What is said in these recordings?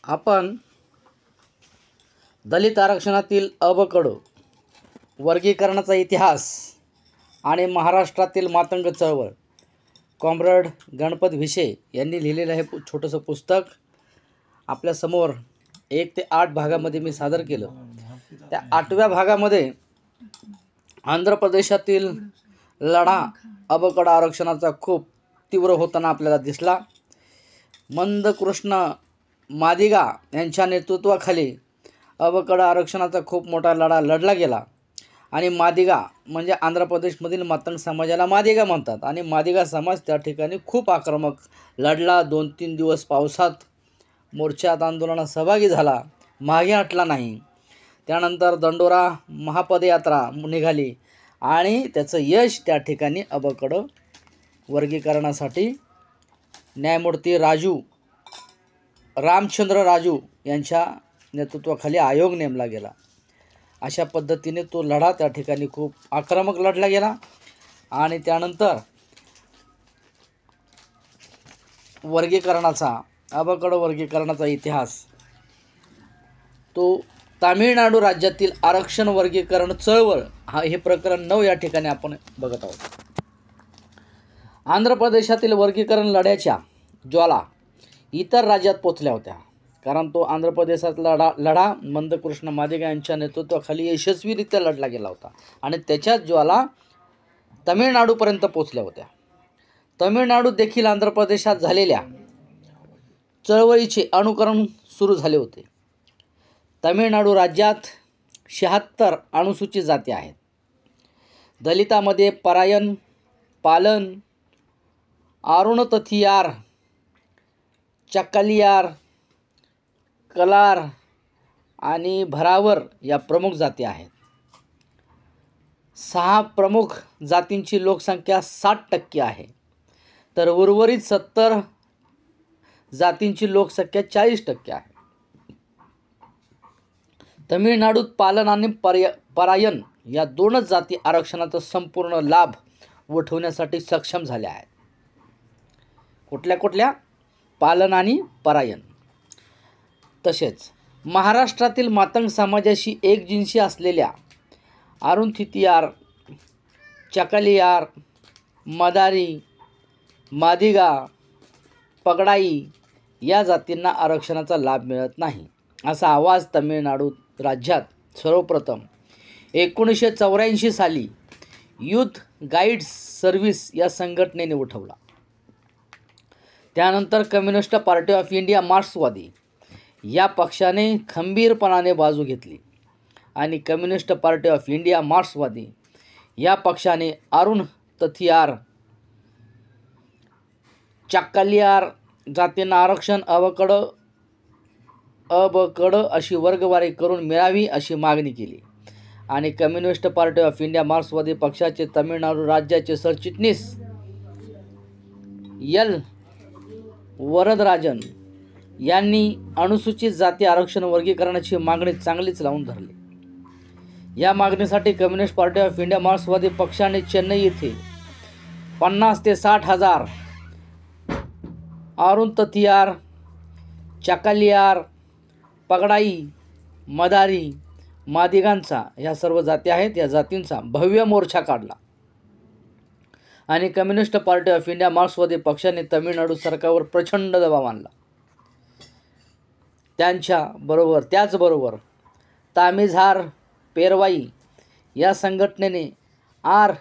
आपण दलित आरक्षणातील अबकड वर्गीकरणाचा इतिहास आणि महाराष्ट्रातील मातंग चळवळ कॉम्रेड गणपत भिशे यांनी लिहिलेलं हे छोटंसं पुस्तक आपल्यासमोर 1 ते 8 भागामध्ये मी सादर केलं। त्या 8व्या भागामध्ये आंध्र प्रदेशातील लढा अबकड आरक्षणाचा खूप तीव्र होताना आपल्याला दिसला। मंदकृष्ण मादिगा यांच्या नेतृत्वाखाली अबकड आरक्षणाचा खूप मोठा लढा लढला गेला आणि मादिगा म्हणजे आंध्र प्रदेशमधील मातंग समाजाला मादिगा म्हणतात आणि मादिगा समाज त्या ठिकाणी खूप आक्रमक लढला। 2-3 दिवस पावसात मोर्चात आंदोलनात सहभागी झाला, मागे हटला नाही। त्यानंतर दंडोरा महापदयात्रा निघाली आणि त्याचं यश त्या ठिकाणी अबकड वर्गीकरणासाठी न्यायमूर्ती रामचंद्र राजू यांच्या नेतृत्वाखाली आयोग नेमला गेला। अशा पद्धतीने तो लढा त्या ठिकाणी खूप आक्रमक लढला गेला आणि त्यानंतर अबकड वर्गीकरणाचा इतिहास तो तामिळनाडू राज्यातील आरक्षण वर्गीकरण चळवळ हे प्रकरण 9 या ठिकाणी आपण बघत आहोत। आंध्र प्रदेशातील वर्गीकरण लढ्याच्या ज्वाला इतर राज्यात पोचल्या होत्या, कारण तो आंध्र प्रदेशात लढा मंदकृष्ण मादिगा यांच्या नेतृत्वाखाली यशस्वीरित्या लढला गेला होता आणि त्याच्याच ज्वाला तमिळनाडूपर्यंत पोचल्या होत्या। तमिळनाडूत देखील आंध्र प्रदेशात झालेल्या चळवळीचे अनुकरण सुरू झाले होते। तमिळनाडू राज्यात 76 अनुसूचित जाती आहेत। दलितामध्ये परायण, पालन, आरुणतथियार, चक्कालियार, कलार आणि भरावर या प्रमुख जाती आहेत। 6 प्रमुख जातींची लोकसंख्या 60% आहे, तर उर्वरित 70 जातींची लोकसंख्या 40% आहे। तमिळनाडूत पालन आणि परायण या 2च जाती आरक्षणाचा संपूर्ण लाभ उठवण्यासाठी सक्षम झाल्या आहेत। कुठल्या? पालन आणि परायण। तसेच महाराष्ट्रातील मातंग समाजाशी एकजिन्सी असलेल्या आरुणथितियार, चकालियार, मदारी, मादिगा, पगडाई या जातींना आरक्षणाचा लाभ मिळत नाही, असा आवाज तामिळनाडू राज्यात सर्वप्रथम 1984 साली यूथ गाईड्स सर्व्हिस या संघटनेने उठवला। त्यानंतर कम्युनिस्ट पार्टी ऑफ इंडिया मार्क्सवादी या पक्षाने खंबीरपणाने बाजू घेतली आणि कम्युनिस्ट पार्टी ऑफ इंडिया मार्क्सवादी या पक्षाने आरुणतथियार, चक्कालियार जातींना आरक्षण अबकड अशी वर्गवारी करून मिळावी अशी मागणी केली आणि कम्युनिस्ट पार्टी ऑफ इंडिया मार्क्सवादी पक्षाचे तामिळनाडू राज्याचे सरचिटणीस एल वरदराजन यांनी अनुसूचित जाती आरक्षण वर्गीकरणाची मागणी चांगलीच लावून धरली। या मागणीसाठी कम्युनिस्ट पार्टी ऑफ इंडिया मार्क्सवादी पक्षाने चेन्नई येथे 50 ते 60 हजार आरुणतथियार, चकालियार, पगडाई, मदारी, मादिगांचा ह्या सर्व जाती आहेत या जातींचा भव्य मोर्चा काढला आणि कम्युनिस्ट पार्टी ऑफ इंडिया मार्क्सवादी पक्षाने तामिळनाडू सरकारवर प्रचंड दबाव आणला। त्याचबरोबर तामिझार पेरवाई या संघटनेने आर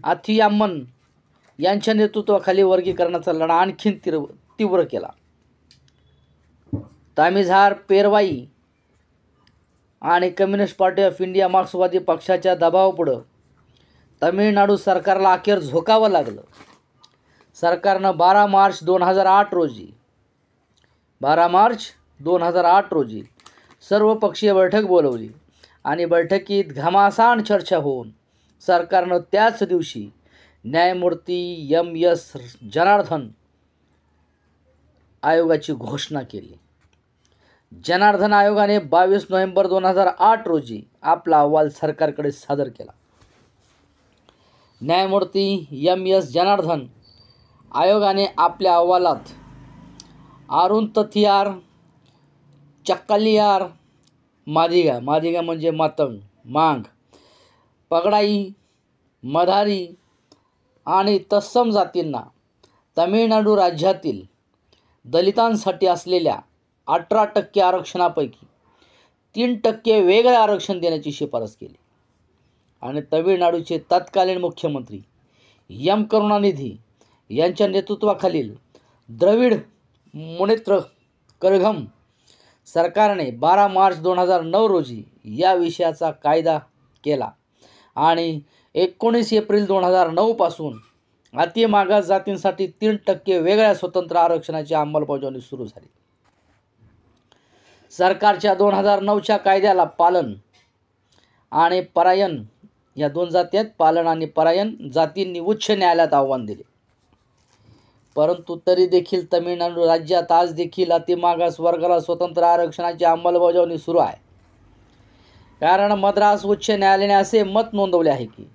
अथियाम्मन यांच्या नेतृत्वाखाली वर्गीकरणाचा लढा आणखीन तीव्र केला। तामिझार पेरवाई आणि कम्युनिस्ट पार्टी ऑफ इंडिया मार्क्सवादी पक्षाच्या दबावापुढे तामिळनाडू सरकारला अखेर झोकावं लागलं। सरकारनं 12 मार्च 2008 रोजी सर्वपक्षीय बैठक बोलवली आणि बैठकीत घमासान चर्चा होऊन सरकारनं त्याच दिवशी न्यायमूर्ती M.S. जनार्दन आयोगाची घोषणा केली। जनार्दन आयोगाने 22 नोव्हेंबर 2008 रोजी आपला अहवाल सरकारकडे सादर केला। न्यायमूर्ती M.S. जनार्दन आयोगाने आपल्या अहवालात आरुणतथियार, चक्कालियार मादिगा, मादिगा म्हणजे मातंग, मांग, पगडाई, मधारी आणि तत्सम जातींना तमिळनाडू राज्यातील दलितांसाठी असलेल्या 18% आरक्षणापैकी 3% वेगळे आरक्षण देण्याची शिफारस केली आणि तमिळनाडूचे तत्कालीन मुख्यमंत्री एम करुणानिधी यांच्या नेतृत्वाखालील द्रविड मुनेत्र कळघम सरकारने 12 मार्च 2009 रोजी या विषयाचा कायदा केला आणि 19 एप्रिल 2009 पासून अतिमागास जातींसाठी 3% वेगळ्या स्वतंत्र आरक्षणाची अंमलबजावणी सुरू झाली. सरकारच्या 2009च्या कायद्याला पालन आणि परायण या दोन जाती आहेत. पालन आणि परायण जातींनी उच्च न्यायालयात आव्हान दिले, परंतु तरी देखील तमिळनाडू राज्यात आज देखील अतिमागास वर्गाला स्वतंत्र आरक्षणाची अंमलबजावणी सुरू आहे. कारण मद्रास उच्च न्यायालयाने असे मत नोंदवले आहे की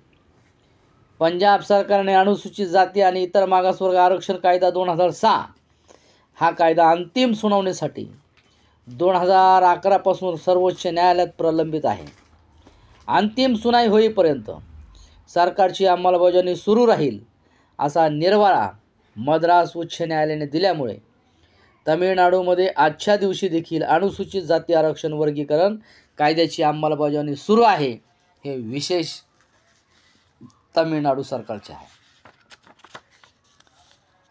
पंजाब सरकारने अनुसूचित जाती आणि इतर मागासवर्ग आरक्षण कायदा 2006 हा कायदा अंतिम सुनावणीसाठी 2011 पासून सर्वोच्च न्यायालयात प्रलंबित आहे. अंतिम सुनाई होईपर्यंत सरकारची अंमलबजावणी सुरू राहील असा निर्वाळा मद्रास उच्च न्यायालयाने दिल्यामुळे तमिळनाडूमध्ये आजच्या दिवशी देखील अनुसूचित जाती आरक्षण वर्गीकरण कायद्याची अंमलबजावणी सुरू आहे. हे विशेष तमिळनाडू सरकारचे आहे.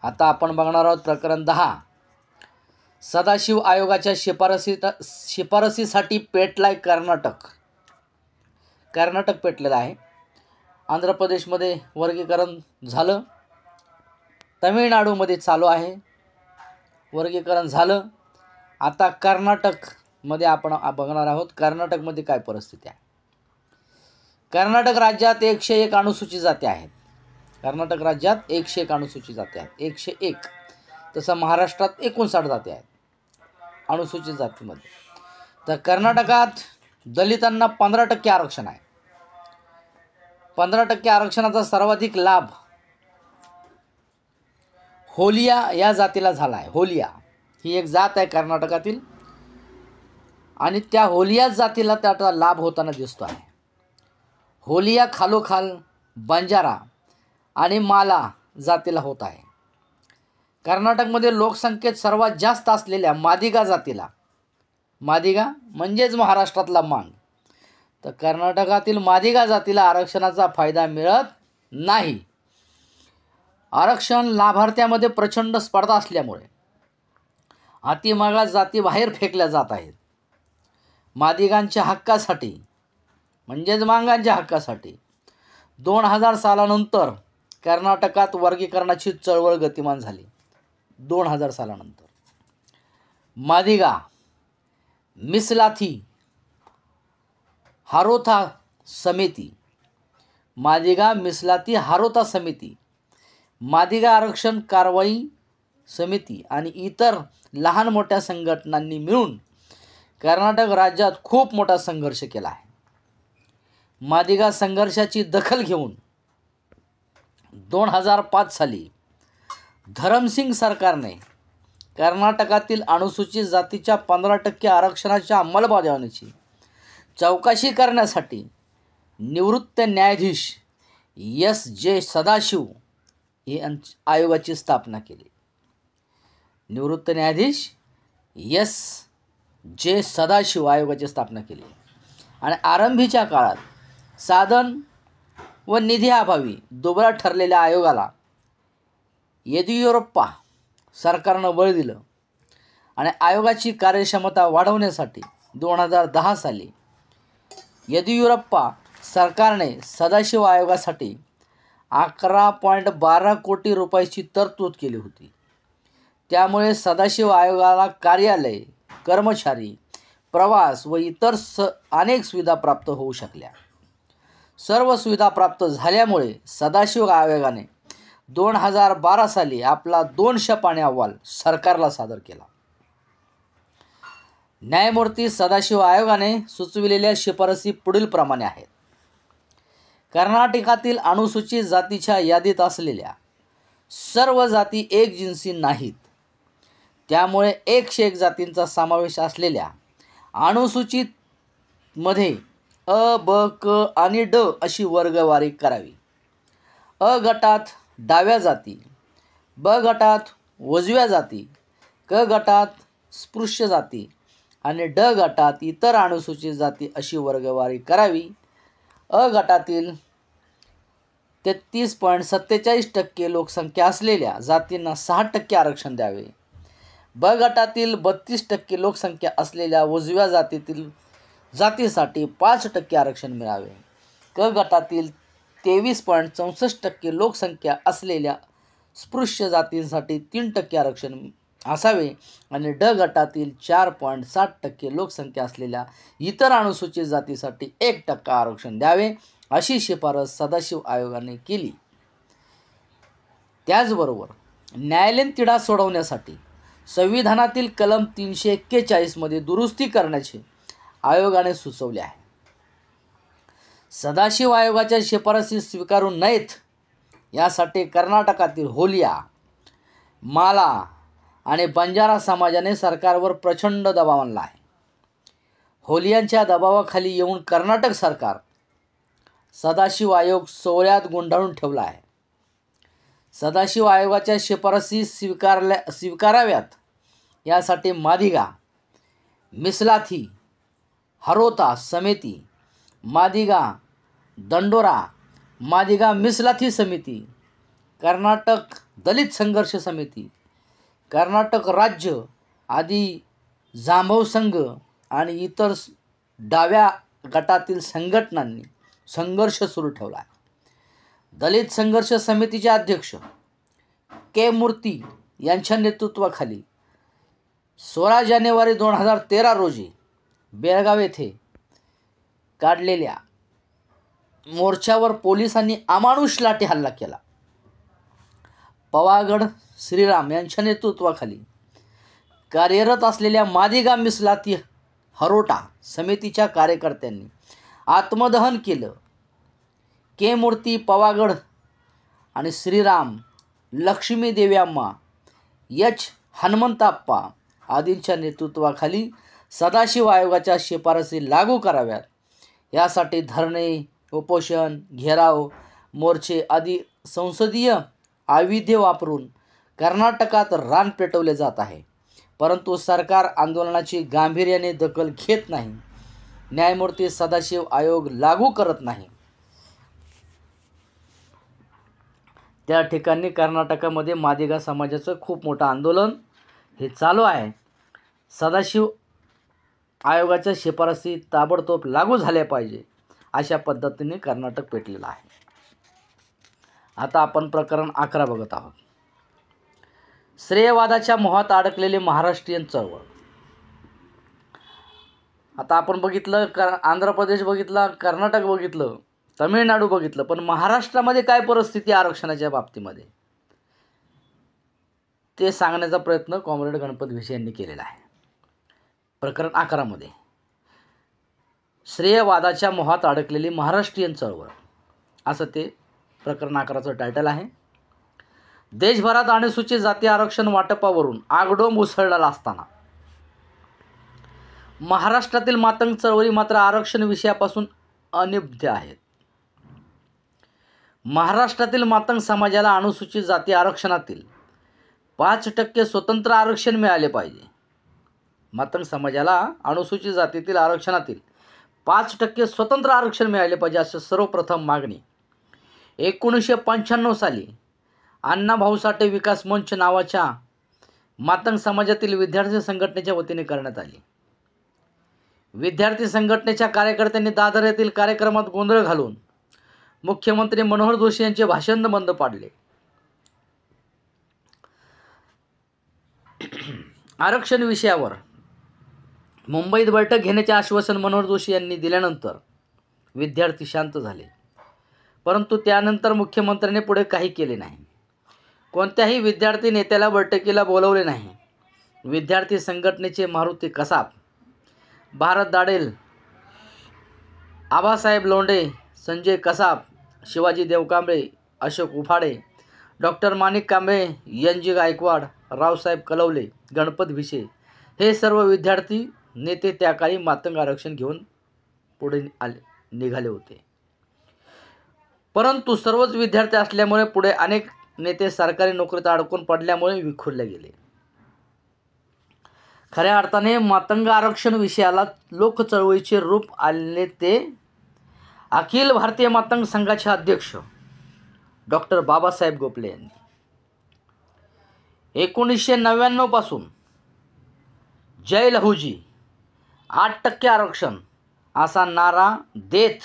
आता आपण बघणार आहोत प्रकरण 10. सदाशिव आयोगाच्या शिफारसीसाठी पेटलाय कर्नाटक. कर्नाटक पेटलेलं आहे. आंध्र प्रदेशमध्ये वर्गीकरण झालं, तमिळनाडूमध्ये चालू आहे, वर्गीकरण झालं. आता कर्नाटकमध्ये आपण बघणार आहोत कर्नाटकमध्ये काय परिस्थिती आहे. कर्नाटक राज्यात 101 अनुसूचित जाती आहेत. कर्नाटक राज्यात 101 अनुसूचित जाती आहेत. 101. तसं महाराष्ट्रात 59 जाती आहेत अनुसूचित जातीमध्ये. तर कर्नाटकात दलितांना 15% आरक्षण आहे. 15% आरक्षणाचा सर्वाधिक लाभ होलिया या जातीला झाला आहे. होलिया ही एक जात आहे कर्नाटकातील आणि त्या होलिया जातीला त्याचा लाभ होताना दिसतो आहे. होलिया खालोखाल बंजारा आणि माला जातीला होत आहे. कर्नाटकमध्ये लोकसंख्येत सर्वात जास्त असलेल्या मादिगा जातीला, मादिगा म्हणजेच महाराष्ट्रातला मांग, तर कर्नाटकातील मादिगा जातीला आरक्षणाचा फायदा मिळत नाही. आरक्षण लाभार्थ्यामध्ये प्रचंड स्पर्धा असल्यामुळे अतिमागास जाती बाहेर फेकल्या जात आहेत. मादिगांच्या हक्कासाठी म्हणजेच मांगांच्या हक्कासाठी 2000 सालानंतर कर्नाटकात वर्गीकरणाची चळवळ गतिमान झाली. 2000 सालानंतर मादिगा, मिसलाथी, हारोथा समिती, मादिगा मिसलाती हारोथा समिती, मादिगा आरक्षण कारवाई समिती आणि इतर लहान मोठ्या संघटनांनी मिळून कर्नाटक राज्यात खूप मोठा संघर्ष केला आहे. मादिगा संघर्षाची दखल घेऊन 2005 साली धरमसिंग सरकारने कर्नाटकातील अनुसूचित जातीच्या 15% आरक्षणाच्या अंमलबजावणीची चौकशी करण्यासाठी निवृत्त न्यायाधीश S.J. सदाशिव आयोगाची स्थापना केली. निवृत्त न्यायाधीश S.J. सदाशिव आयोगाची स्थापना केली आणि आरंभीच्या काळात साधन व निधीअभावी दुबळा ठरलेल्या आयोगाला येदियुरप्पा सरकारनं बळ दिलं आणि आयोगाची कार्यक्षमता वाढवण्यासाठी 2010 साली येदियुरप्पा सरकारने सदाशिव आयोगासाठी 11.12 कोटी रुपयाची तरतूद केली होती. त्यामुळे सदाशिव आयोगाला कार्यालय, कर्मचारी, प्रवास व इतर अनेक सुविधा प्राप्त होऊ शकल्या. सर्व सुविधा प्राप्त झाल्यामुळे सदाशिव आयोगाने 2012 साली आपला 200 पानी अहवाल सरकारला सादर केला. न्यायमूर्ती सदाशिव आयोगाने सुचविलेल्या शिफारसी पुढील प्रमाणे आहेत. कर्नाटकातील अनुसूचित जातीच्या यादीत असलेल्या सर्व जाती एकजिन्सी नाहीत. त्यामुळे 101 जातींचा समावेश असलेल्या अनुसूचित मध्ये अ, ब, क आणि ड अशी वर्गवारी करावी. अ गटात डाव्या जाती, ब गटात उजव्या जाती, क गटात स्पृश्य जाती आणि ड गटात इतर अनुसूचित जाती अशी वर्गवारी करावी. अ गटातील 33.47% लोकसंख्या असलेल्या जातींना 6% आरक्षण द्यावे. ब गटातील 32% लोकसंख्या असलेल्या उजव्या जातीसाठी 5% आरक्षण मिळावे. क गटातील 23.64% लोकसंख्या असलेल्या स्पृश्य जातींसाठी 3% आरक्षण असावे आणि ड गटातील 4.60% लोकसंख्या असलेल्या इतर अनुसूचित जातीसाठी 1% आरक्षण द्यावे अशी शिफारस सदाशिव आयोगाने केली. त्याचबरोबर न्यायालयीन तिढा सोडवण्यासाठी संविधानातील कलम 341 मध्ये दुरुस्ती करण्याचे आयोगाने सुचवले आहे. सदाशिव आयोगाच्या शिफारसी स्वीकारू नयेत यासाठी कर्नाटकातील होलिया, माला आणि बंजारा समाजाने सरकारवर प्रचंड दबाव आणला आहे. होलियांच्या दबावाखाली येऊन कर्नाटक सरकार सदाशिव आयोग सोहळ्यात गुंडाळून ठेवला आहे. सदाशिव आयोगाच्या शिफारसी स्वीकाराव्यात यासाठी मादिगा, मिसलाथी, हरोता समिती, मादिगा दंडोरा, मादिगा मिसलाथी समिती, कर्नाटक दलित संघर्ष समिती, कर्नाटक राज्य आदी जांभव संघ आणि इतर डाव्या गटातील संघटनांनी संघर्ष सुरू ठेवला आहे. दलित संघर्ष समितीचे अध्यक्ष के मूर्ती यांच्या नेतृत्वाखाली 16 जानेवारी 2013 रोजी बेळगाव येथे काढलेल्या मोर्चावर पोलिसांनी अमानुष लाठी हल्ला केला. पवागड श्रीराम यांच्या नेतृत्वाखाली कार्यरत असलेल्या मादिगा मिसलाती हरोटा समितीच्या कार्यकर्त्यांनी आत्मदहन केलं. के मूर्ती, पवागड आणि श्रीराम, लक्ष्मी देव्याम्मा, एच हनुमंताप्पा आदींच्या नेतृत्वाखाली सदाशिव आयोगाच्या शिफारसी लागू कराव्यात यासाठी धरणे, उपोषण, घेराव, मोर्चे आदी संसदीय आयुध वापरून कर्नाटकात रान पेटवले जात आहे. परंतु सरकार आंदोलनाची गांभीर्याने दखल घेत नाही. न्यायमूर्ती सदाशिव आयोग लागू करत नाही. त्या ठिकाणी कर्नाटकामध्ये मादिगा समाजाचं खूप मोठं आंदोलन हे चालू आहे. सदाशिव आयोगाच्या शिफारसी ताबडतोब लागू झाल्या पाहिजे अशा पद्धतीने कर्नाटक पेटलेलं आहे. आता आपण प्रकरण 11 बघत आहोत. श्रेयवादाच्या मोहात अडकलेले महाराष्ट्रीयन चळवळ. आता आपण बघितलं आंध्र प्रदेश बघितला, कर्नाटक बघितलं, तमिळनाडू बघितलं, पण महाराष्ट्रामध्ये काय परिस्थिती आरक्षणाच्या बाबतीमध्ये ते सांगण्याचा प्रयत्न कॉम्रेड गणपत भिसे यांनी केलेला आहे. प्रकरण 11 मध्ये श्रेयवादाच्या मोहात अडकलेली महाराष्ट्रीयन चळवळ असं ते प्रकरण 11चं टायटल आहे. देशभरात अनुसूचित जाती आरक्षण वाटपावरून आगडोंब उसळला असताना महाराष्ट्रातील मातंग चळवळी मात्र आरक्षण विषयापासून अनिब्ध आहेत. महाराष्ट्रातील मातंग समाजाला अनुसूचित जाती आरक्षणातील 5% स्वतंत्र आरक्षण मिळाले पाहिजे. मातंग समाजाला अनुसूचित जातीतील आरक्षणातील 5% स्वतंत्र आरक्षण मिळाले पाहिजे असं सर्वप्रथम मागणी 1995 साली अण्णाभाऊ साठे विकास मंच नावाच्या मातंग समाजातील विद्यार्थी संघटनेच्या वतीने करण्यात आली. विद्यार्थी संघटनेच्या कार्यकर्त्यांनी दादर येथील कार्यक्रमात गोंधळ घालून मुख्यमंत्री मनोहर जोशी यांचे भाषण बंद पाडले. आरक्षण विषयावर मुंबईत बैठक घेण्याचे आश्वासन मनोहर जोशी यांनी दिल्यानंतर विद्यार्थी शांत झाले. परंतु त्यानंतर मुख्यमंत्र्यांनी पुढे काही केले नाही. कोणत्याही विद्यार्थी नेत्याला बैठकीला बोलवले नाही. विद्यार्थी संघटनेचे मारुती कसाब, भारत दाडेल, आबासाहेब लोंढे, संजय कसाब, शिवाजी देवकांबळे, अशोक उफाडे, डॉक्टर माणिक कांबळे, एन जी गायकवाड, रावसाहेब कलवले, गणपत भिसे हे सर्व विद्यार्थी नेते त्या काळी मातंग आरक्षण घेऊन पुढे निघाले होते. परंतु सर्वच विद्यार्थी असल्यामुळे पुढे अनेक नेते सरकारी नोकरीत अडकून पडल्यामुळे विखुरले गेले. खऱ्या अर्थाने मातंग आरक्षण विषयाला लोक चळवळीचे रूप आले ते अखिल भारतीय मातंग संघाचे अध्यक्ष डॉक्टर बाबासाहेब गोपले यांनी 1999 पासून जय लहूजी 8% आरक्षण असा नारा देत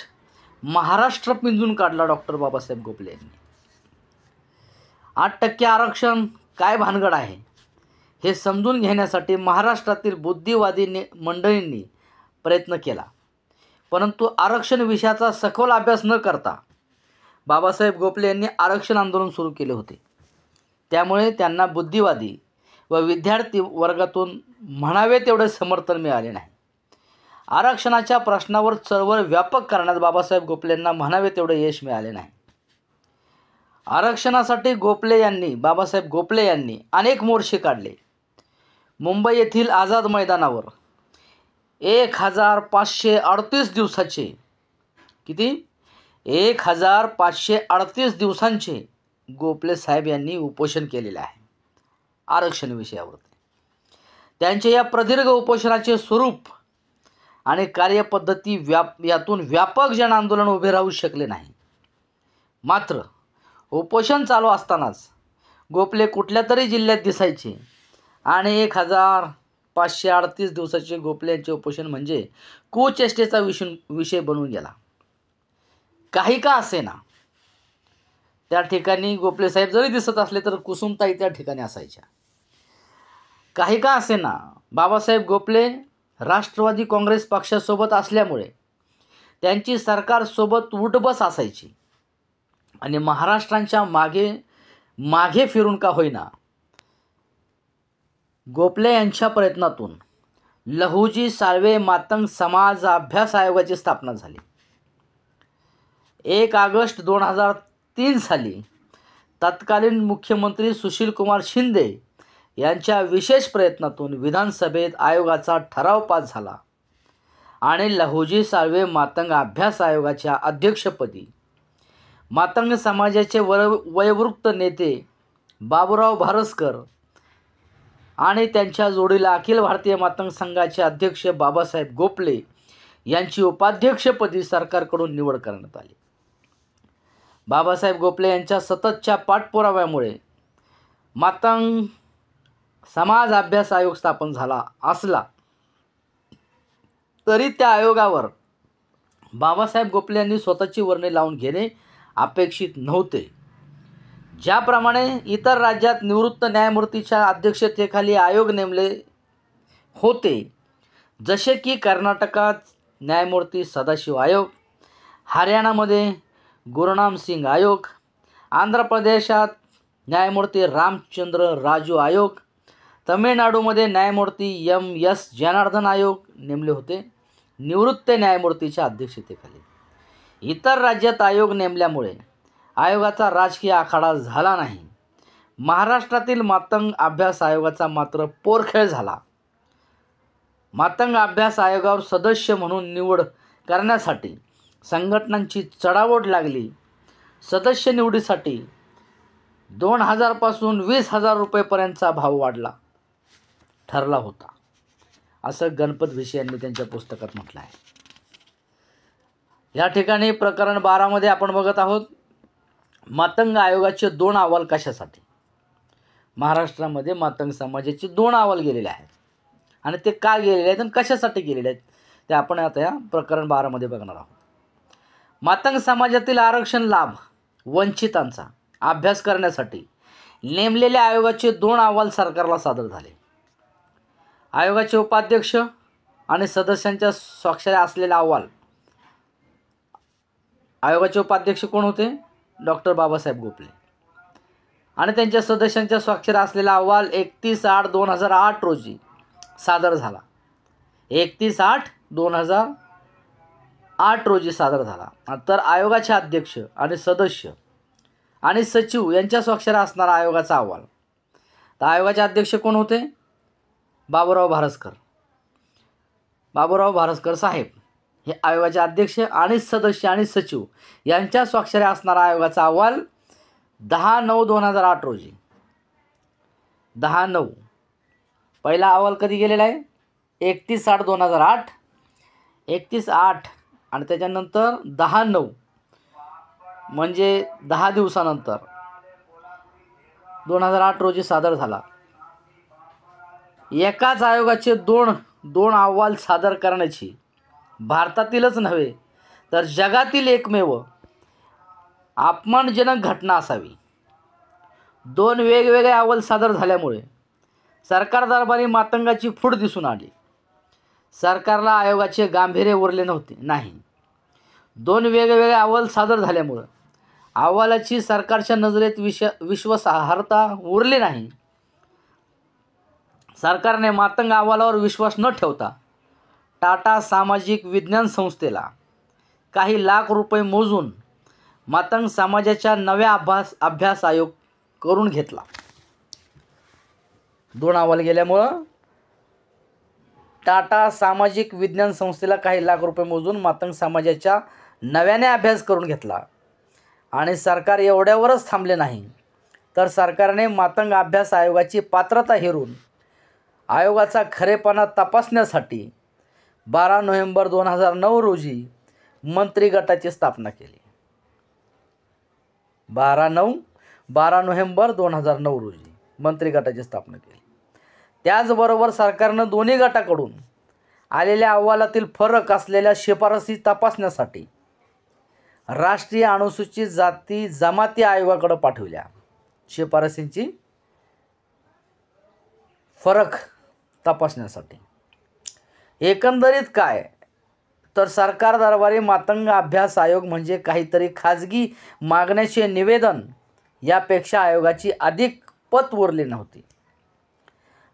महाराष्ट्र पिंजून काढला डॉक्टर बाबासाहेब गोपले यांनी. 8% आरक्षण काय भानगड आहे हे समजून घेण्यासाठी महाराष्ट्रातील बुद्धिवादी मंडळींनी प्रयत्न केला. परंतु आरक्षण विषयाचा सखोल अभ्यास न करता बाबासाहेब गोपले यांनी आरक्षण आंदोलन सुरू केले होते. त्यामुळे त्यांना बुद्धिवादी व विद्यार्थी वर्गातून म्हणावे तेवढे समर्थन मिळाले नाही. आरक्षणाच्या प्रश्नावर चळवळ व्यापक करण्यात बाबासाहेब गोपले यांना म्हणावे तेवढे यश मिळाले नाही. आरक्षणासाठी बाबासाहेब गोपले यांनी अनेक मोर्चे काढले. मुंबई येथील आझाद मैदानावर 1538 दिवसाचे 1538 दिवसांचे गोपले साहेब यांनी उपोषण केलेले आहे आरक्षण विषयावरती. त्यांचे या प्रदीर्घ उपोषणाचे स्वरूप आणि कार्यपद्धती यातून व्यापक जन आंदोलन उभे राहू शकले नाही. मात्र उपोषण चालू असतानाच गोपले कुठल्या तरी जिल्ह्यात दिसायचे आणि 1538 दिवसाचे गोपले यांचे उपोषण म्हणजे कुचेष्टेचा विषय बनून गेला. काही का असेना त्या ठिकाणी गोपले साहेब जरी दिसत असले तर कुसुमताई त्या ठिकाणी असायच्या. काही का असेना बाबासाहेब गोपले राष्ट्रवादी काँग्रेस पक्षासोबत असल्यामुळे त्यांची सरकारसोबत उठबस असायची आणि महाराष्ट्रांच्या मागे फिरून का होईना गोपले यांच्या प्रयत्नातून लहुजी साळवे मातंग समाज अभ्यास आयोगाची स्थापना झाली. 1 ऑगस्ट 2003 साली तत्कालीन मुख्यमंत्री सुशीलकुमार शिंदे यांच्या विशेष प्रयत्नातून विधानसभेत आयोगाचा ठराव पास झाला आणि लहुजी साळवे मातंग अभ्यास आयोगाच्या अध्यक्षपदी मातंग समाजाचे वयोवृत्त नेते बाबूराव भारसकर आणि त्यांच्या जोडीला अखिल भारतीय मातंग संघाचे अध्यक्ष बाबासाहेब गोपले यांची उपाध्यक्षपदी सरकारकडून निवड करण्यात आली. बाबासाहेब गोपले यांच्या सततच्या पाठपुराव्यामुळे मातंग समाज अभ्यास आयोग स्थापन झाला असला तरी त्या आयोगावर बाबासाहेब गोपले यांनी स्वतःची वर्णी लावून घेणे अपेक्षित नव्हते. ज्याप्रमाणे इतर राज्यात निवृत्त न्यायमूर्तीच्या अध्यक्षतेखाली आयोग नेमले होते, जसे की कर्नाटकात न्यायमूर्ती सदाशिव आयोग, हरियाणामध्ये गुरुनाम सिंग आयोग, आंध्र प्रदेशात न्यायमूर्ती रामचंद्र राजू आयोग, तमिळनाडूमध्ये न्यायमूर्ती M.S. जनार्दन आयोग नेमले होते निवृत्त न्यायमूर्तीच्या अध्यक्षतेखाली. इतर राज्यात आयोग नेमल्यामुळे आयोगाचा राजकीय आखाडा झाला नाही. महाराष्ट्रातील मातंग अभ्यास आयोगाचा मात्र पोरखेळ झाला. मातंग अभ्यास आयोगावर सदस्य म्हणून निवड करण्यासाठी संघटनांची चढाओढ लागली. सदस्य निवडीसाठी 2000 पासून 20,000 रुपयेपर्यंतचा भाव वाढला ठरला होता, असं गणपत भिसे यांनी त्यांच्या पुस्तकात म्हटलं आहे. या ठिकाणी प्रकरण 12 मध्ये आपण बघत आहोत मातंग आयोगाचे 2 अहवाल कशासाठी. महाराष्ट्रामध्ये मातंग समाजाचे 2 अहवाल गेलेले आहेत आणि ते का गेलेले आहेत आणि कशासाठी गेलेले आहेत ते आपण आता या प्रकरण 12 मध्ये बघणार आहोत. मातंग समाजातील आरक्षण लाभ वंचितांचा अभ्यास करण्यासाठी नेमलेल्या आयोगाचे 2 अहवाल सरकारला सादर झाले. आयोगाचे उपाध्यक्ष आणि सदस्यांच्या स्वाक्षऱ्या असलेला अहवाल. आयोगाचे उपाध्यक्ष कोण होते? डॉक्टर बाबासाहेब गोपले. आणि त्यांच्या सदस्यांच्या स्वाक्षऱ्या असलेला अहवाल 31/8/2008 रोजी सादर झाला. 31/8/2008 रोजी सादर झाला. तर आयोगाचे अध्यक्ष आणि सदस्य आणि सचिव यांच्या स्वाक्षऱ्या असणारा आयोगाचा अहवाल. तर आयोगाचे अध्यक्ष कोण होते? बाबूराव भारसकर. बाबूराव भारसकर साहेब हे आयोगाचे अध्यक्ष आणि सदस्य आणि सचिव यांच्या स्वाक्षऱ्या असणारा आयोगाचा अहवाल 10/9/2008 रोजी 10/9 पहिला अहवाल कधी गेलेला आहे 31/8/2008 31/8 आणि त्याच्यानंतर 10/9 म्हणजे 10 दिवसानंतर 2008 रोजी सादर झाला. एकाच आयोगाचे दोन अहवाल सादर करण्याची भारतातीलच नव्हे तर जगातील एकमेव अपमानजनक घटना असावी. 2 वेगवेगळे अहवाल सादर झाल्यामुळे सरकार दरबारी मातंगाची फूट दिसून आली. सरकारला आयोगाचे गांभीर्य उरले नाही. 2 वेगवेगळे अहवाल सादर झाल्यामुळे अहवालाची सरकारच्या नजरेत विश्वासार्हता उरली नाही. सरकारने मातंग अहवालावर विश्वास न ठेवता टाटा सामाजिक विज्ञान संस्थेला काही लाख रुपये मोजून मातंग समाजाच्या नव्या अभ्यास आयोग करून घेतला. 2 अहवाल गेल्यामुळं टाटा सामाजिक विज्ञान संस्थेला काही लाख रुपये मोजून मातंग समाजाच्या नव्याने अभ्यास करून घेतला. आणि सरकार एवढ्यावरच थांबले नाही तर सरकारने मातंग अभ्यास आयोगाची पात्रता हेरून आयोगाचा खरेपणा तपासण्यासाठी 12 नोव्हेंबर 2009 रोजी मंत्री गटाची स्थापना केली. 12 नोव्हेंबर 2009 रोजी मंत्री गटाची स्थापना केली. त्याचबरोबर सरकारनं दोन्ही गटाकडून आलेल्या अहवालातील फरक असलेल्या शिफारसी तपासण्यासाठी राष्ट्रीय अनुसूचित जाती जमाती आयोगाकडे पाठवल्या. शिफारसींची फरक तपासण्यासाठी. एकंदरीत काय तर सरकार दरबारी मातंग अभ्यास आयोग म्हणजे काहीतरी खाजगी मागण्याचे निवेदन यापेक्षा आयोगाची अधिक पत उरली नव्हती.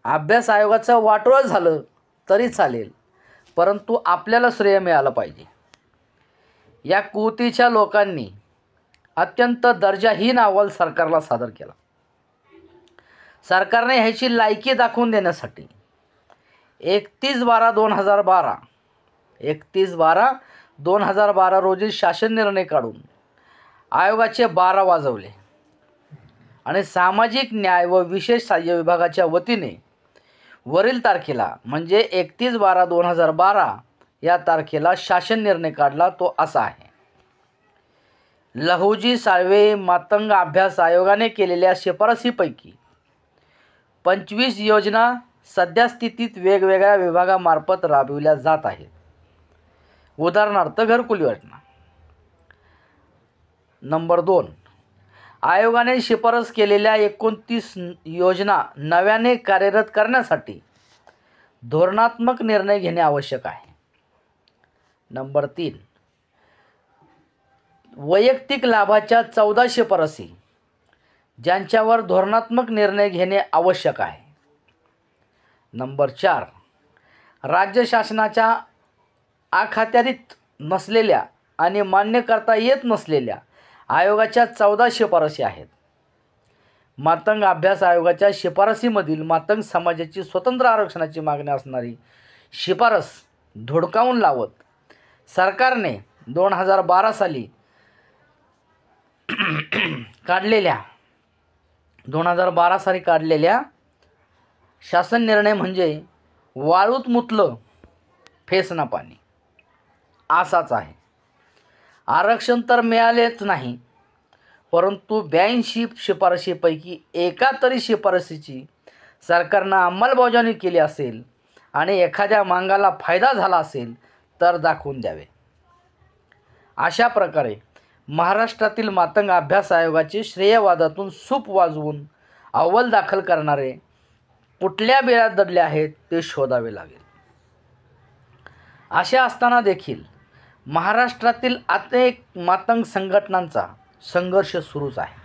अभ्यास आयोगाचं वाटोळं झालं तरी चालेल परंतु आपल्याला श्रेय मिळालं पाहिजे. या कुतीच्या लोकांनी अत्यंत दर्जाहीन अहवाल सरकारला सादर केला. सरकारने ह्याची लायकी दाखवून देण्यासाठी 31/12/2012 रोजी शासन निर्णय काढून आयोगाचे 12 वाजवले आणि सामाजिक न्याय व विशेष सहाय्य विभागाच्या वतीने वरील तारखेला म्हणजे 31/12/2012 या तारखेला शासन निर्णय काढला. तो असा आहे. लहुजी साळवे मातंग अभ्यास आयोगाने केलेल्या शिफारसीपैकी 25 योजना सध्या स्थितीत वेगवेगळ्या विभागामार्फत राबविल्या जात आहेत. उदाहरणार्थ घरकुल योजना. नंबर 2 आयोगाने शिफारस केलेल्या 29 योजना नव्याने कार्यरत करण्यासाठी धोरणात्मक निर्णय घेणे आवश्यक आहे. नंबर 3 वैयक्तिक लाभाच्या 14 शिफारसी ज्यांच्यावर धोरणात्मक निर्णय घेणे आवश्यक आहे. नंबर 4 राज्य शासनाच्या अखत्यारीत नसलेल्या आणि मान्य करता येत नसलेल्या आयोगाच्या 14 शिफारसी आहेत. मातंग अभ्यास आयोगाच्या शिफारसीमधील मातंग समाजाची स्वतंत्र आरक्षणाची मागणी असणारी शिफारस धुडकावून लावत सरकारने 2012 साली काढलेल्या शासन निर्णय म्हणजे वाळूत मुतलं फेसना पाणी असाच आहे. आरक्षण तर मिळालेच नाही परंतु 82 शिफारशीपैकी एका तरी शिफारसीची सरकारनं अंमलबजावणी केली असेल आणि एखाद्या मागाला फायदा झाला असेल तर दाखवून द्यावे. अशा प्रकारे महाराष्ट्रातील मातंग अभ्यास आयोगाचे श्रेयवादातून सूप वाजवून अहवाल दाखल करणारे कुठल्या बिळात दडले आहेत ते शोधावे लागेल. असे असताना देखील महाराष्ट्रातील अनेक मातंग संघटनांचा संघर्ष सुरूच आहे.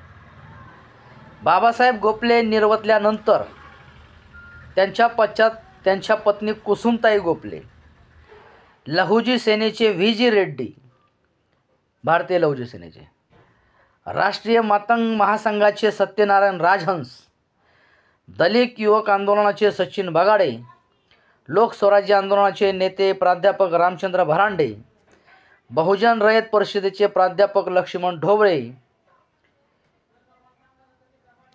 बाबासाहेब गोपले निर्वतल्यानंतर त्यांच्या पश्चात त्यांच्या पत्नी कुसुमताई गोपले, लहुजी सेनेचे व्ही.जी. रेड्डी, भारतीय लहुजी सेनेचे, राष्ट्रीय मातंग महासंघाचे सत्यनारायण राजहंस, दलित युवक आंदोलनाचे सचिन बगाडे, लोकस्वराज्य आंदोलनाचे नेते प्राध्यापक रामचंद्र भरांडे, बहुजन रयत परिषदेचे प्राध्यापक लक्ष्मण ढोबळे,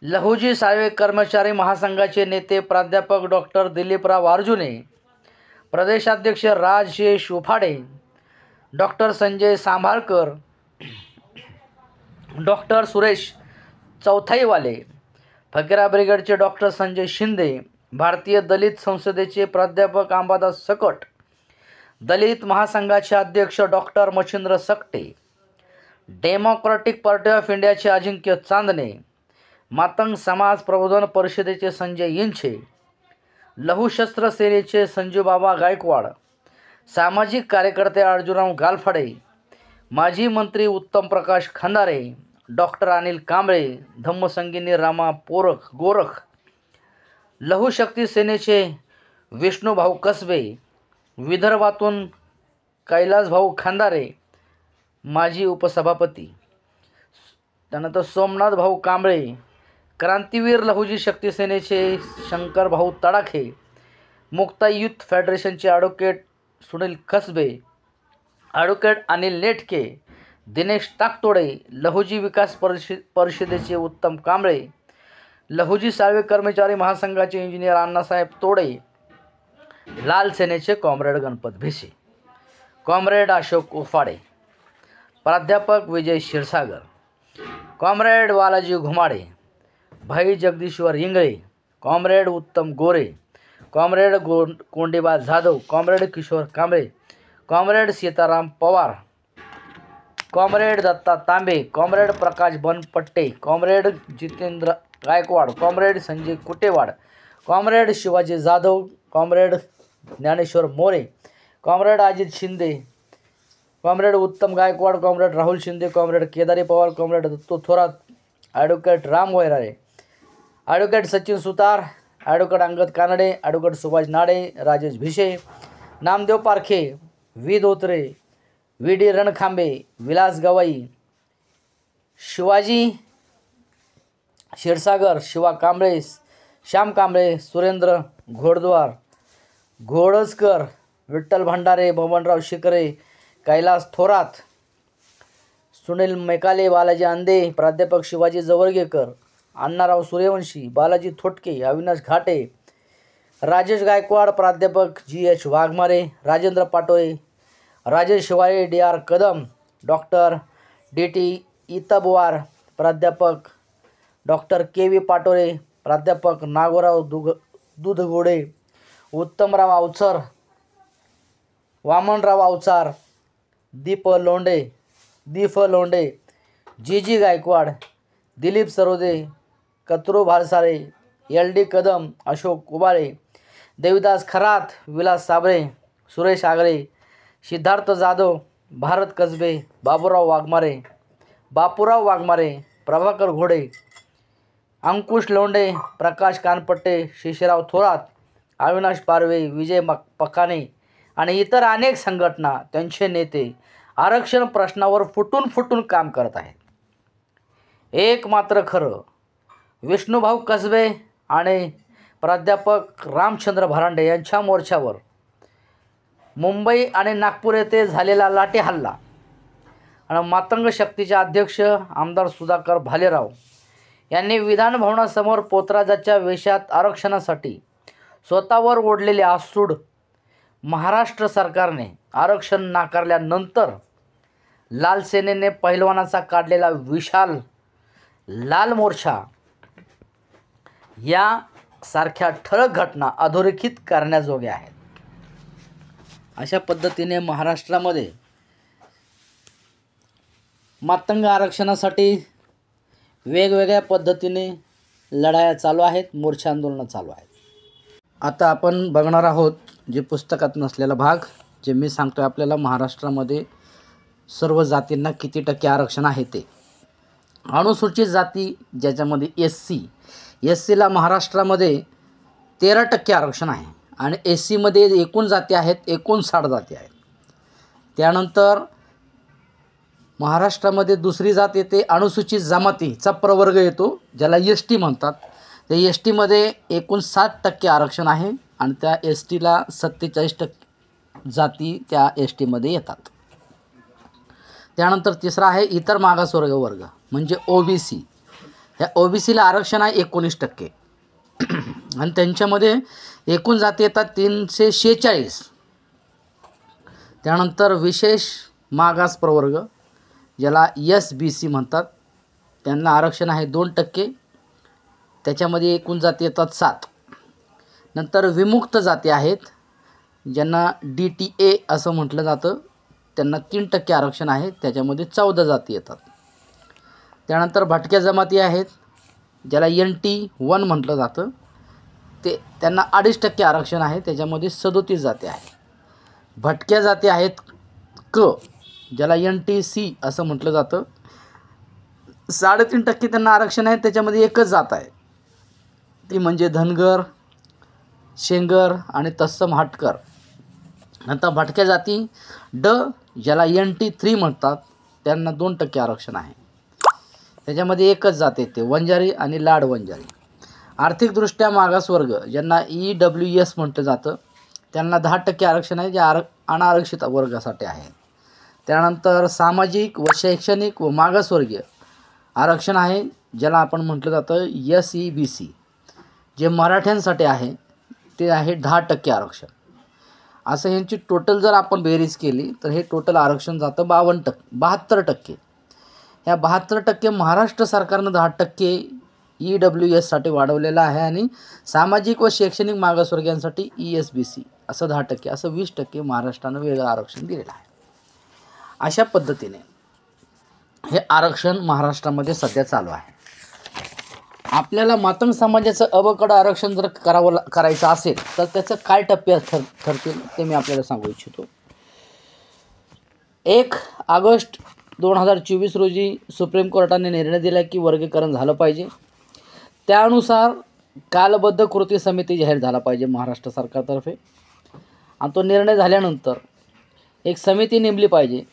लहुजी साळवे कर्मचारी महासंघाचे नेते प्राध्यापक डॉक्टर दिलीपराव अर्जुने, प्रदेशाध्यक्ष राजेश उफाडे, डॉक्टर संजय सांभाळकर, डॉक्टर सुरेश चौथाईवाले, फकीरा ब्रिगेडचे डॉक्टर संजय शिंदे, भारतीय दलित संसदेचे प्राध्यापक अंबादास सकट, दलित महासंघाचे अध्यक्ष doctor Machhindra Sakate, democratic party of इंडियाचे अजिंक्य चांदणे, मातंग समाज प्रबोधन परिषदेचे संजय इंचे, लहुशस्त्र सेनेचे संजूबाबा गायकवाड, सामाजिक कार्यकर्ते अर्जुनराव गालफाडे, माजी मंत्री उत्तम प्रकाश खंदारे, डॉक्टर अनिल कांबळे, धम्मसंगिनी रामा गोरख, लहुशक्ती सेनेचे विष्णुभाऊ कसबे, विदर्भातून कैलासभाऊ खंदारे, माजी उपसभापती, त्यानंतर सोमनाथ भाऊ कांबळे, क्रांतीवीर लहुजी शक्ती सेनेचे शंकर भाऊ तडाखे, मुक्ता युथ फेडरेशनचे ॲडव्होकेट सुनील कसबे, ॲडव्होकेट अनिल नेटके, दिनेश टाकतोडे, लहुजी विकास परिषदेचे उत्तम कांबळे, लहुजी साळवे कर्मचारी महासंघाचे इंजिनियर अण्णासाहेब तोडे, लाल सेनेचे कॉम्रेड गणपत भिसे, कॉम्रेड अशोक उफाडे, प्राध्यापक विजय क्षीरसागर, कॉम्रेड बालाजी घुमाडे, भाई Jagdishwar Ingale, comrade Uttam Gore, comrade Kondiba Jadhav, comrade Kishor Kamble, comrade Sitaram Pawar, comrade Datta Tambe, comrade Prakash Banpatte, comrade Jitendra Gaikwad, comrade Sanjay Kutewad, comrade Shivaji Jadhav, comrade Dnyaneshwar More, comrade Ajit Shinde, comrade Uttam Gaikwad, comrade Rahul Shinde, comrade Kedari Pawar, comrade Dattu Thorat, advocate Ram Vairale, advocate Sachin सुतार, advocate Angad Kanade, advocate Subhash Nade, Rajesh Bhise, Namdev Parkhe, V Dhotre, V D Rankhambe, Vilas Gawai, Shivaji Kshirsagar, Shiva Kamble, Shyam Kamble, Surendra Ghodajkar, Vitthal Bhandare, Babanrao Shikare, Kailas Thorat, Sunil Mekale, Balaji Ande, प्राध्यापक शिवाजी जवळगेकर, अण्णाराव सूर्यवंशी, बालाजी थोटके, अविनाश घाटे, राजेश गायकवाड, प्राध्यापक GH Waghmare, Rajendra Patole, Rajesh Shivale, DR Kadam, doctor DT Itbawar, प्राध्यापक डॉक्टर KV पाटोळे, प्राध्यापक नागोराव दुधगोडे, उत्तमराव अवचर, वामनराव अवचार, दीप Londhe, GG Gaikwad, Dilip Sarode, कतरू भालसारे, LD Kadam, Ashok Ubale, Devidas Kharat, Vilas Sable, Suresh आगळे, सिद्धार्थ जाधव, भारत कसबे, बापूराव वाघमारे, प्रभाकर घोडे, अंकुश लोंढे, प्रकाश कानपट्टे, शिशिराव थोरात, अविनाश पारवे, विजय पखाने आणि इतर अनेक संघटना, त्यांचे नेते आरक्षण प्रश्नावर फुटून काम करत आहेत. एक मात्र खरं, विष्णुभाऊ कसबे आणि प्राध्यापक रामचंद्र भरांडे यांच्या मोर्चावर मुंबई आणि नागपूर येथे झालेला लाठी हल्ला आणि मातंग शक्तीचे अध्यक्ष आमदार सुधाकर भालेराव यांनी विधानभवनासमोर पोतराजाच्या वेशात आरक्षणासाठी स्वतःवर ओढलेले आसूड महाराष्ट्र सरकारने आरक्षण नाकारल्यानंतर लाल सेनेने पहिलवानाचा काढलेला विशाल लाल मोर्चा या सारख्या ठळक घटना अधोरेखित करण्याजोग्या आहेत. अशा पद्धतीने महाराष्ट्रामध्ये मातंग आरक्षणासाठी वेगवेगळ्या पद्धतीने लढाया चालू आहेत, मोर्चा आंदोलनं चालू आहेत. आता आपण बघणार आहोत जे पुस्तकात नसलेला भाग, जे मी सांगतोय आपल्याला महाराष्ट्रामध्ये सर्व जातींना किती टक्के आरक्षण आहे ते. अनुसूचित जाती ज्याच्यामध्ये SC ला महाराष्ट्रामध्ये 13% आरक्षण आहे आणि SC मध्ये एकूण जाती आहेत 59 जाती आहेत. त्यानंतर महाराष्ट्रामध्ये दुसरी जात येते अनुसूचित जमातीचा प्रवर्ग येतो, ज्याला ST म्हणतात. त्या ST मध्ये 59% आरक्षण आहे आणि त्या एस टीला 47% जाती त्या एस टीमध्ये येतात. त्यानंतर तिसरा आहे इतर मागासवर्ग वर्ग म्हणजे OBC. ह्या OBCला आरक्षण आहे 19% आणि त्यांच्यामध्ये एकूण जाती येतात 346. त्यानंतर विशेष मागास प्रवर्ग ज्याला SBC म्हणतात, त्यांना आरक्षण आहे 2%. त्याच्यामध्ये एकूण जाती येतात 7. नंतर विमुक्त जाती आहेत ज्यांना DTA असं म्हटलं जातं, त्यांना 3% आरक्षण आहे, त्याच्यामध्ये 14 जाती येतात. त्यानंतर भटक्या जमाती आहेत ज्याला NT1 म्हटलं जातं, त्यांना 2.5% आरक्षण आहे, त्याच्यामध्ये 37 जाती आहेत. भटक्या जाती आहेत क ज्याला NTC असं म्हटलं जातं, 3.5% त्यांना आरक्षण आहे, त्याच्यामध्ये एकच जात आहे, ती म्हणजे धनगर, शेंगर आणि तत्सम हटकर. नंतर भटक्या जाती ड ज्याला NT3 म्हणतात, त्यांना 2% आरक्षण आहे, त्याच्यामध्ये एकच जात येते वंजारी आणि लाड वंजारी. आर्थिकदृष्ट्या मागासवर्ग ज्यांना EWS म्हटलं जातं, त्यांना 10% आरक्षण आहे, जे अनारक्षित वर्गासाठी आहे. त्यानंतर सामाजिक व शैक्षणिक व मागासवर्गीय आरक्षण आहे ज्याला आपण म्हटलं जातं SEBC, जे मराठ्यांसाठी आहे, ते आहे 10% आरक्षण. असं ह्यांची टोटल जर आपण बेरीज केली तर हे टोटल आरक्षण जातं 72%. ह्या 72% महाराष्ट्र सरकारनं 10% EWSसाठी वाढवलेलं आहे आणि सामाजिक व शैक्षणिक मागासवर्गीयांसाठी ESBC असं 10%, असं 20% महाराष्ट्रानं वेगळं आरक्षण दिलेलं आहे. अशा पद्धतीने हे आरक्षण महाराष्ट्रामध्ये सध्या चालू आहे. आपल्याला मातंग समाजाचं अबकड आरक्षण जर करायचं असेल तर त्याचं काय टप्पे ठरतील ते मी आपल्याला सांगू इच्छितो. 1 ऑगस्ट 2024 रोजी सुप्रीम कोर्टाने निर्णय दिला की वर्गीकरण झालं पाहिजे. त्यानुसार कालबद्ध कृती समिती जाहीर झाला पाहिजे महाराष्ट्र सरकारतर्फे, आणि तो निर्णय झाल्यानंतर एक समिती नेमली पाहिजे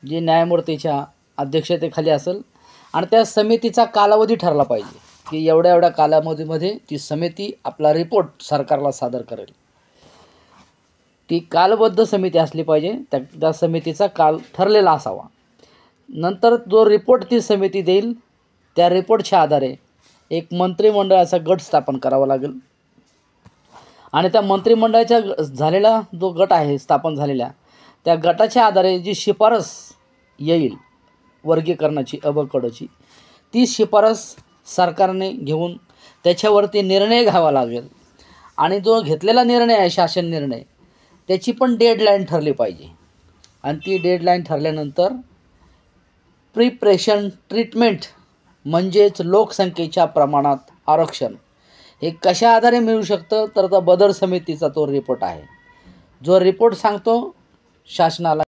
जी न्यायमूर्तीच्या अध्यक्षतेखाली असेल, आणि त्या समितीचा कालावधी ठरला पाहिजे की एवढ्या कालावधीमध्ये ती समिती आपला रिपोर्ट सरकारला सादर करेल. ती कालबद्ध समिती असली पाहिजे, त्या समितीचा काल ठरलेला असावा. नंतर जो रिपोर्ट ती समिती देईल त्या रिपोर्टच्या आधारे एक मंत्रिमंडळाचा गट स्थापन करावा लागेल, आणि त्या मंत्रिमंडळाच्या झालेला जो गट आहे स्थापन झालेल्या, त्या गटाच्या आधारे जी शिफारस येईल वर्गीकरणाची अबकडची, ती शिफारस सरकारने घेऊन त्याच्यावरती निर्णय घ्यावा लागेल. आणि जो घेतलेला निर्णय आहे शासन निर्णय, त्याची पण डेडलाईन ठरली पाहिजे. आणि ती डेडलाईन ठरल्यानंतर प्रिपरेशन ट्रीटमेंट म्हणजेच लोकसंख्येच्या प्रमाणात आरक्षण हे कशा आधारे मिळू शकतं, तर बदर समितीचा तो रिपोर्ट आहे, जो रिपोर्ट सांगतो शासनाला